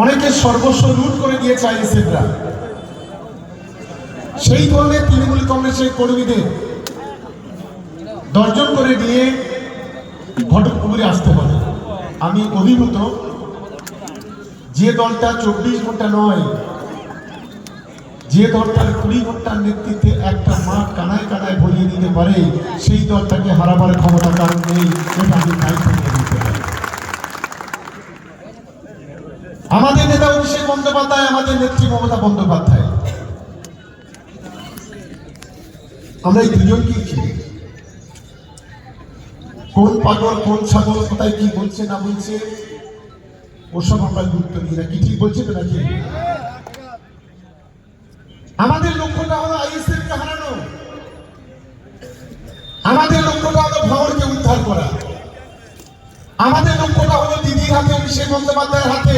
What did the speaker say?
অনেকে সর্বস্ব লুট করে দিয়েছে আইএসএফরা। সেই ধরনের তৃণমূল কংগ্রেসের কর্মীদের 10 জন করে নিয়ে ঘটকপুকুরে আসতে হবে। আমি অভিভূত, যে দলটা 24 ঘন্টা নয়, যে দলটার 20 ঘন্টার নেতৃত্বে একটা মাঠ কানায় কানায় ভরিয়ে দিতে পারে, সেই দলটাকে হারাবার ক্ষমতা কারণ নেই। এটা আমি দায়িত্ব নিয়ে দিতে পারি। আমাদের নেতা অভিষেক বন্দ্যোপাধ্যায়, আমাদের নেত্রী মমতা বন্দ্যোপাধ্যায়, আমরা এই দুজনকেই চিনি। কোন পাগল কোন ছাগল কোথায় কি বলছে না বলছে ওসব আমরা গুরুত্ব দিই না। কি ঠিক বলছে তো নাকি? আমাদের লক্ষ্যটা হলো আইএসএফকে হারানো, আমাদের লক্ষ্যটা হলো ভাঙড়কে উদ্ধার করা, আমাদের লক্ষ্যটা হলো দিদির হাতে, অভিষেক বন্দ্যোপাধ্যায়ের হাতে